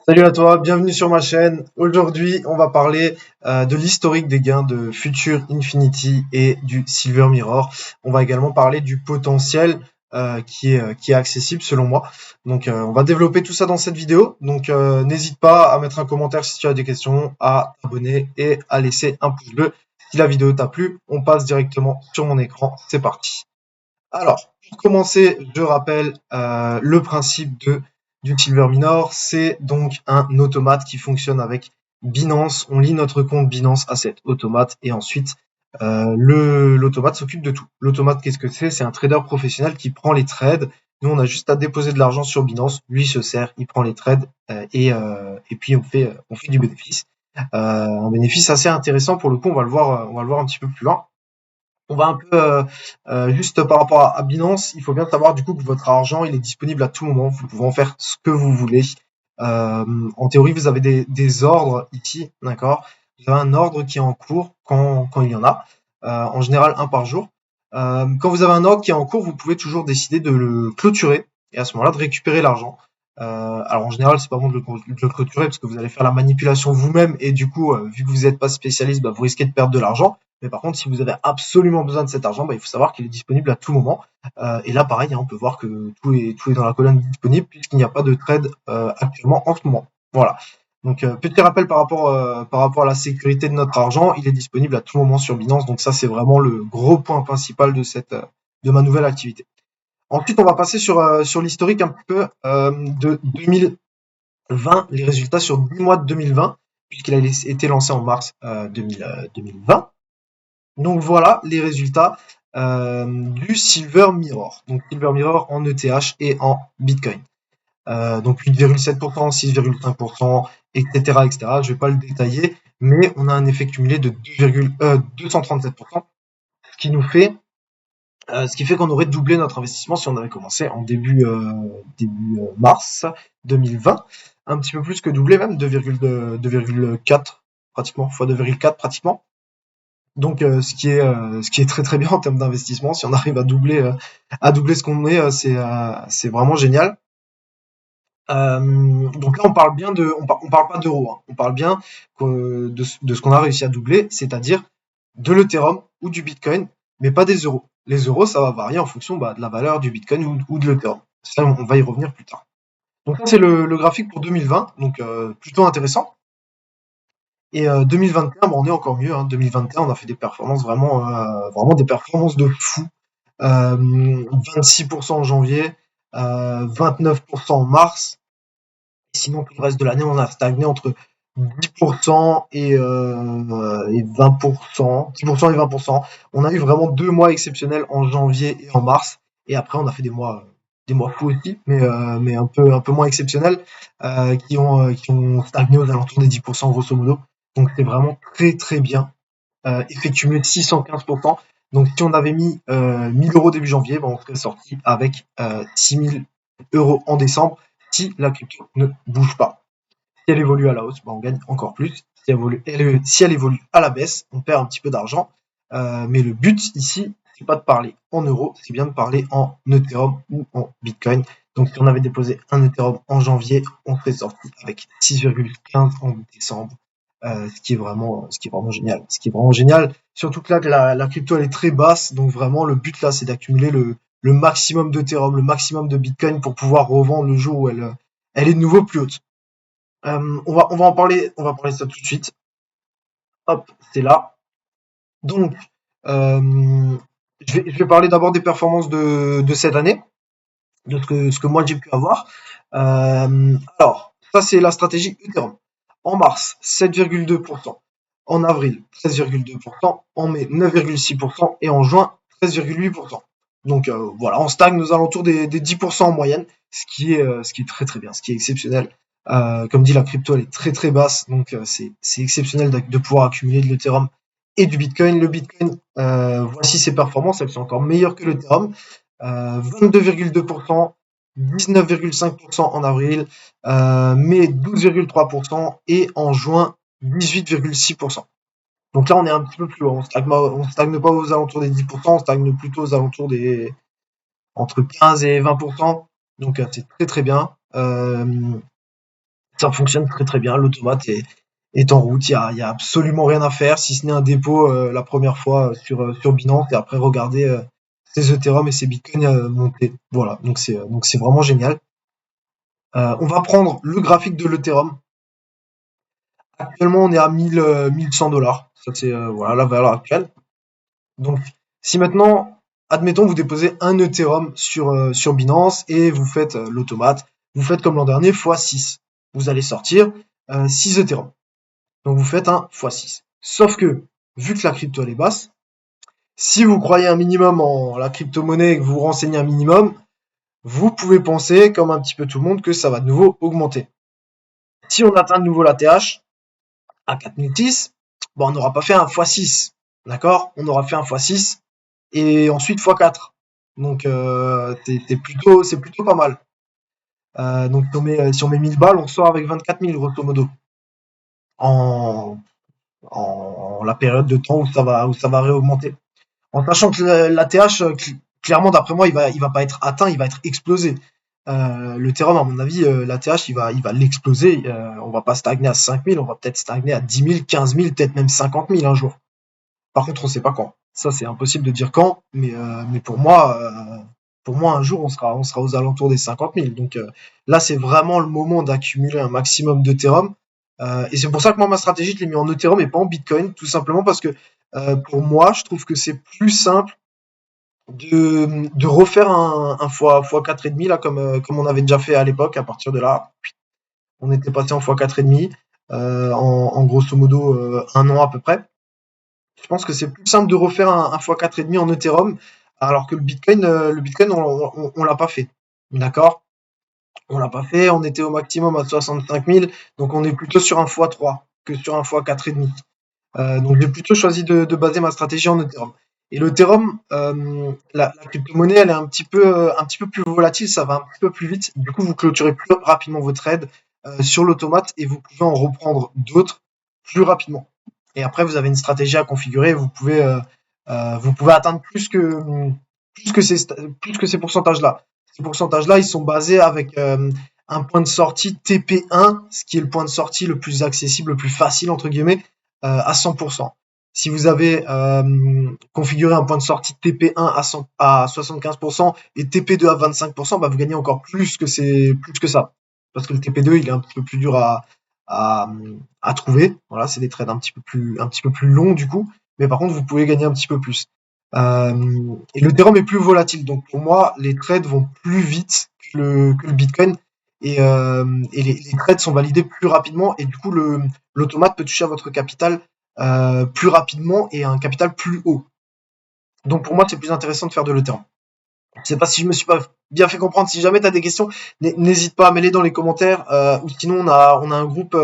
Salut à toi, bienvenue sur ma chaîne. Aujourd'hui, on va parler de l'historique des gains de Future Infinity et du Silver Mirror. On va également parler du potentiel qui est accessible selon moi. Donc, on va développer tout ça dans cette vidéo. Donc, n'hésite pas à mettre un commentaire si tu as des questions, à t'abonner et à laisser un pouce bleu. Si la vidéo t'a plu, on passe directement sur mon écran. C'est parti. Alors, pour commencer, je rappelle le principe du Silver Minor. C'est donc un automate qui fonctionne avec Binance. On lie notre compte Binance à cet automate et ensuite l'automate s'occupe de tout. L'automate, qu'est-ce que c'est? C'est un trader professionnel qui prend les trades. Nous, on a juste à déposer de l'argent sur Binance. Lui se sert, il prend les trades et puis on fait du bénéfice. Un bénéfice assez intéressant pour le coup. On va le voir un petit peu plus loin. On va un peu juste par rapport à Binance, il faut bien savoir du coup que votre argent il est disponible à tout moment, vous pouvez en faire ce que vous voulez. En théorie, vous avez des ordres ici, d'accord? Vous avez un ordre qui est en cours quand il y en a, en général un par jour. Quand vous avez un ordre qui est en cours, vous pouvez toujours décider de le clôturer et à ce moment-là de récupérer l'argent. Alors en général, c'est pas bon de le clôturer parce que vous allez faire la manipulation vous-même et du coup, vu que vous n'êtes pas spécialiste, bah, vous risquez de perdre de l'argent. Mais par contre, si vous avez absolument besoin de cet argent, bah, il faut savoir qu'il est disponible à tout moment. Et là, pareil, hein, on peut voir que tout est dans la colonne disponible puisqu'il n'y a pas de trade actuellement en ce moment. Voilà. Donc, petit rappel par rapport à la sécurité de notre argent, il est disponible à tout moment sur Binance. Donc ça, c'est vraiment le gros point principal de ma nouvelle activité. Ensuite, on va passer sur l'historique un petit peu de 2020, les résultats sur 10 mois de 2020, puisqu'il a été lancé en mars 2020. Donc voilà les résultats du Silver Mirror. Donc Silver Mirror en ETH et en Bitcoin. Donc 8,7%, 6,5%, etc., etc. Je vais pas le détailler, mais on a un effet cumulé de 237%, ce qui fait qu'on aurait doublé notre investissement si on avait commencé en début mars 2020. Un petit peu plus que doublé même, 2,4 pratiquement, fois 2,4 pratiquement. Donc ce qui est très très bien en termes d'investissement, si on arrive à doubler ce qu'on est, c'est vraiment génial. Donc là on parle pas d'euros, hein. On parle bien de ce qu'on a réussi à doubler, c'est-à-dire de l'Ethereum ou du Bitcoin, mais pas des euros. Les euros, ça va varier en fonction de la valeur du Bitcoin ou de l'Ethereum. Ça, on va y revenir plus tard. Donc ça, c'est le graphique pour 2020, donc plutôt intéressant. Et 2021, bon, on est encore mieux. Hein. 2021, on a fait des performances vraiment des performances de fou. 26% en janvier, 29% en mars. Sinon, tout le reste de l'année, on a stagné entre 10% et 20%. 10% et 20%. On a eu vraiment 2 mois exceptionnels en janvier et en mars. Et après, on a fait des mois fous aussi, mais un peu moins exceptionnels, qui ont stagné aux alentours des 10% grosso modo. Donc c'est vraiment très très bien. Effet cumulé de 615%. Donc si on avait mis 1000 euros début janvier, ben, on serait sorti avec 6000 euros en décembre si la crypto ne bouge pas. Si elle évolue à la hausse, ben, on gagne encore plus. Si elle évolue à la baisse, on perd un petit peu d'argent. Mais le but ici, c'est pas de parler en euros, c'est bien de parler en Ethereum ou en Bitcoin. Donc si on avait déposé un Ethereum en janvier, on serait sorti avec 6,15 en décembre. Ce qui est vraiment génial. Ce qui est vraiment génial, surtout que là, la crypto elle est très basse, donc vraiment le but là, c'est d'accumuler le maximum d'Ethereum, le maximum de Bitcoin pour pouvoir revendre le jour où elle est de nouveau plus haute. On va parler de ça tout de suite. Hop, c'est là. Donc, je vais parler d'abord des performances de cette année, de ce que moi j'ai pu avoir. Alors, ça c'est la stratégie Ethereum. En mars, 7,2%. En avril, 13,2%. En mai, 9,6%. Et en juin, 13,8%. Donc voilà, on stagne aux alentours des 10% en moyenne, ce qui est très très bien, ce qui est exceptionnel. Comme dit, la crypto elle est très très basse, donc c'est exceptionnel de pouvoir accumuler de l'Ethereum et du Bitcoin. Le Bitcoin, voici ses performances, elles sont encore meilleures que l'Ethereum. 22,2%, 19,5% en avril, mai 12,3% et en juin 18,6%. Donc là, on est un petit peu plus haut. On stagne pas aux alentours des 10%, on stagne plutôt aux alentours des entre 15 et 20%. Donc c'est très très bien. Ça fonctionne très très bien. L'automate est en route. Il y a absolument rien à faire si ce n'est un dépôt la première fois sur Binance et après regarder ses Ethereum et ses Bitcoins monter. Voilà. Donc c'est vraiment génial. On va prendre le graphique de l'Ethereum. Actuellement, on est à 1100 $. Ça, c'est voilà, la valeur actuelle. Donc, si maintenant, admettons, vous déposez un Ethereum sur Binance et vous faites l'automate, vous faites comme l'an dernier fois 6. Vous allez sortir 6 Ethereum. Donc, vous faites un fois 6. Sauf que, vu que la crypto elle est basse, si vous croyez un minimum en la crypto-monnaie et que vous vous renseignez un minimum, vous pouvez penser, comme un petit peu tout le monde, que ça va de nouveau augmenter. Si on atteint de nouveau la TH, à 4006, bon, on n'aura pas fait un x6, d'accord? On aura fait un x6 et ensuite x4. Donc c'est plutôt pas mal. Donc si on met 1000 balles, on sort avec 24 000 grosso modo en, en la période de temps où ça va réaugmenter. En sachant que l'ATH, clairement d'après moi, il va pas être atteint, il va être explosé. Le Ethereum, à mon avis, l'ATH, il va l'exploser. On va pas stagner à 5000, on va peut-être stagner à 10 000, 15 000, peut-être même 50 000 un jour. Par contre, on sait pas quand. Ça, c'est impossible de dire quand, mais pour moi, un jour, on sera aux alentours des 50 000. Donc là, c'est vraiment le moment d'accumuler un maximum d'Ethereum. Et c'est pour ça que moi, ma stratégie, je l'ai mis en Ethereum et pas en Bitcoin, tout simplement parce que pour moi, je trouve que c'est plus simple de refaire un fois 4,5 là, comme on avait déjà fait à l'époque. À partir de là, on était passé en fois 4,5 en grosso modo un an à peu près. Je pense que c'est plus simple de refaire un fois 4,5 en Ethereum, alors que le Bitcoin, on l'a pas fait. D'accord? On l'a pas fait, on était au maximum à 65 000, donc on est plutôt sur un fois 3 que sur un fois 4,5. Donc j'ai plutôt choisi de baser ma stratégie en Ethereum. Et l'Ethereum, la crypto-monnaie, elle est un petit peu plus volatile, ça va un petit peu plus vite. Du coup, vous clôturez plus rapidement vos trades sur l'automate et vous pouvez en reprendre d'autres plus rapidement. Et après, vous avez une stratégie à configurer. Vous pouvez atteindre plus que ces pourcentages-là. Ces pourcentages-là, ils sont basés avec un point de sortie TP1, ce qui est le point de sortie le plus accessible, le plus facile entre guillemets, à 100%. Si vous avez configuré un point de sortie TP1 à 75% et TP2 à 25%, bah vous gagnez encore plus que ça. Parce que le TP2, il est un petit peu plus dur à, à trouver. Voilà, c'est des trades un petit peu plus longs du coup. Mais par contre, vous pouvez gagner un petit peu plus. Et le Ethereum est plus volatile. Donc pour moi, les trades vont plus vite que le Bitcoin. Et les trades sont validés plus rapidement. Et du coup, l'automate peut toucher à votre capital plus rapidement et à un capital plus haut. Donc pour moi, c'est plus intéressant de faire de l'Ethereum. Je sais pas si je me suis pas bien fait comprendre. Si jamais tu as des questions, n'hésite pas à mêler dans les commentaires. Ou sinon, on a un groupe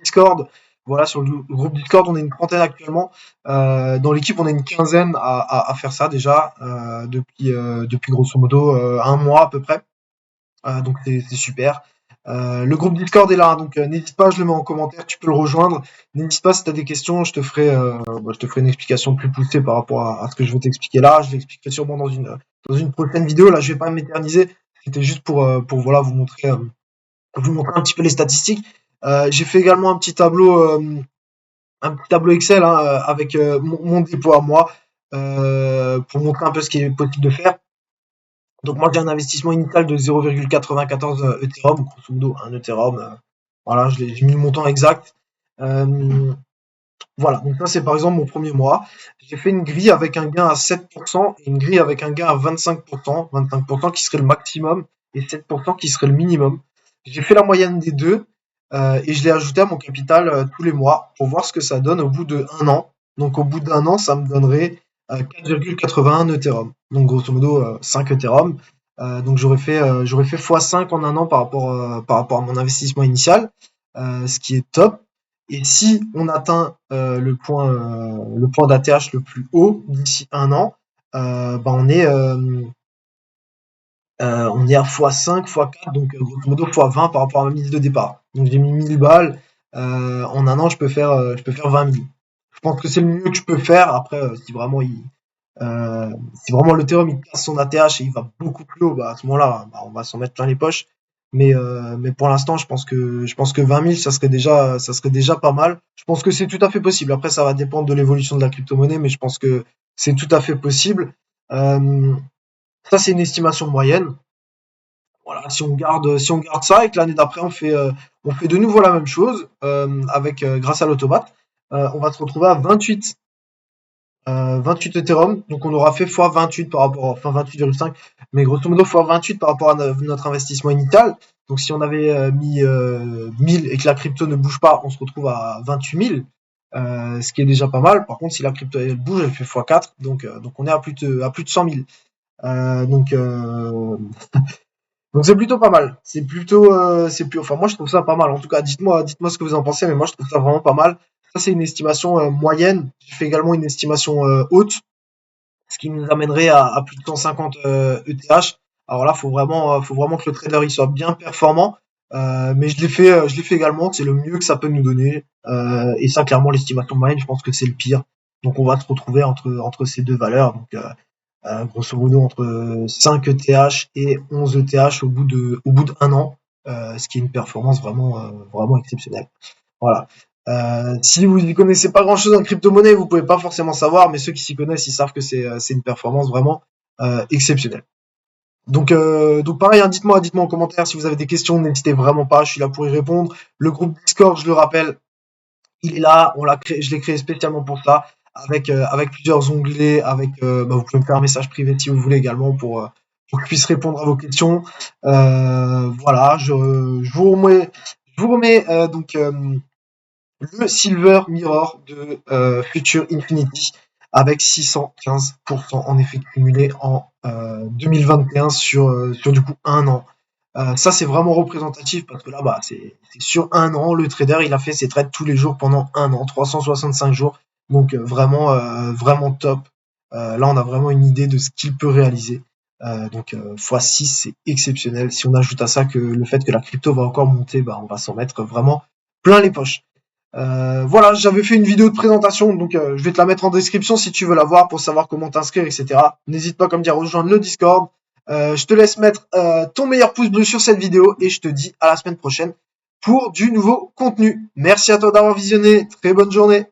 Discord. Voilà, sur le groupe Discord, on est une trentaine actuellement. Dans l'équipe, on est une quinzaine à faire ça déjà depuis grosso modo un mois à peu près. Donc c'est super. Le groupe Discord est là, donc n'hésite pas, je le mets en commentaire, tu peux le rejoindre. N'hésite pas si tu as des questions, je te ferai une explication plus poussée par rapport à ce que je vais t'expliquer là. Je l'expliquerai sûrement dans une prochaine vidéo. Là, je vais pas m'éterniser. C'était juste pour voilà, vous montrer un petit peu les statistiques. J'ai fait également un petit tableau Excel hein, avec mon dépôt à moi pour montrer un peu ce qui est possible de faire. Donc moi j'ai un investissement initial de 0,94 Ethereum, grosso modo un Ethereum. Voilà, j'ai mis le montant exact. Euh, voilà, donc ça c'est par exemple mon premier mois. J'ai fait une grille avec un gain à 7% et une grille avec un gain à 25%, 25% qui serait le maximum et 7% qui serait le minimum. J'ai fait la moyenne des deux et je l'ai ajouté à mon capital tous les mois pour voir ce que ça donne au bout de un an. Donc au bout d'un an, ça me donnerait 4,81 Ethereum. Donc grosso modo 5 Ethereum. Donc j'aurais fait x5 en un an par rapport à mon investissement initial, ce qui est top. Et si on atteint le point d'ATH le plus haut d'ici un an, bah on est à x5, x4, donc grosso modo x20 par rapport à ma mise de départ. Donc j'ai mis 1000 balles, en un an je peux faire 20 000. Je pense que c'est le mieux que je peux faire. Après, si vraiment l'Ethereum il casse son ATH et il va beaucoup plus haut, bah à ce moment-là, bah, on va s'en mettre plein les poches. Mais pour l'instant, je pense que 20 000, ça serait déjà pas mal. Je pense que c'est tout à fait possible. Après, ça va dépendre de l'évolution de la crypto-monnaie, mais je pense que c'est tout à fait possible. Euh, Ça, c'est une estimation moyenne. Voilà, si on garde ça et que l'année d'après on fait de nouveau la même chose avec grâce à l'automate, on va se retrouver à 28 Ethereum. Donc on aura fait fois 28 par rapport, enfin 28,5, mais grosso modo fois 28 par rapport à notre investissement initial. Donc si on avait mis 1000 et que la crypto ne bouge pas, on se retrouve à 28 000, ce qui est déjà pas mal. Par contre, si la crypto elle bouge, elle fait fois 4, donc on est à plus de 100 000. Donc c'est plutôt pas mal. Enfin moi je trouve ça pas mal. En tout cas, dites-moi ce que vous en pensez, mais moi je trouve ça vraiment pas mal. Ça c'est une estimation moyenne. J'ai fait également une estimation haute, ce qui nous amènerait à plus de 150 ETH. Alors là, faut vraiment que le trader il soit bien performant. Mais je l'ai fait également. C'est le mieux que ça peut nous donner. Et ça, clairement, l'estimation moyenne, je pense que c'est le pire. Donc on va se retrouver entre ces deux valeurs. Donc grosso modo entre 5 ETH et 11 ETH au bout d'un an, ce qui est une performance vraiment exceptionnelle. Voilà. Si vous n'y connaissez pas grand-chose en crypto-monnaie, vous pouvez pas forcément savoir, mais ceux qui s'y connaissent, ils savent que c'est une performance vraiment exceptionnelle. Donc pareil, hein, dites-moi en commentaire si vous avez des questions, n'hésitez vraiment pas, je suis là pour y répondre. Le groupe Discord, je le rappelle, il est là, je l'ai créé spécialement pour ça, avec plusieurs onglets, vous pouvez me faire un message privé si vous voulez également pour que je puisse répondre à vos questions. Voilà, je vous remets donc le Silver Mirror de Future Infinity avec 615% en effet cumulé en 2021 sur du coup un an. Ça, c'est vraiment représentatif parce que là, bah, c'est sur un an, le trader, il a fait ses trades tous les jours pendant un an, 365 jours. Donc, vraiment top. Là, on a vraiment une idée de ce qu'il peut réaliser. Donc, x6, c'est exceptionnel. Si on ajoute à ça que le fait que la crypto va encore monter, bah, on va s'en mettre vraiment plein les poches. Voilà, j'avais fait une vidéo de présentation, donc je vais te la mettre en description si tu veux la voir pour savoir comment t'inscrire, etc. N'hésite pas, comme dire, à rejoindre le Discord. Je te laisse mettre ton meilleur pouce bleu sur cette vidéo et je te dis à la semaine prochaine pour du nouveau contenu. Merci à toi d'avoir visionné. Très bonne journée.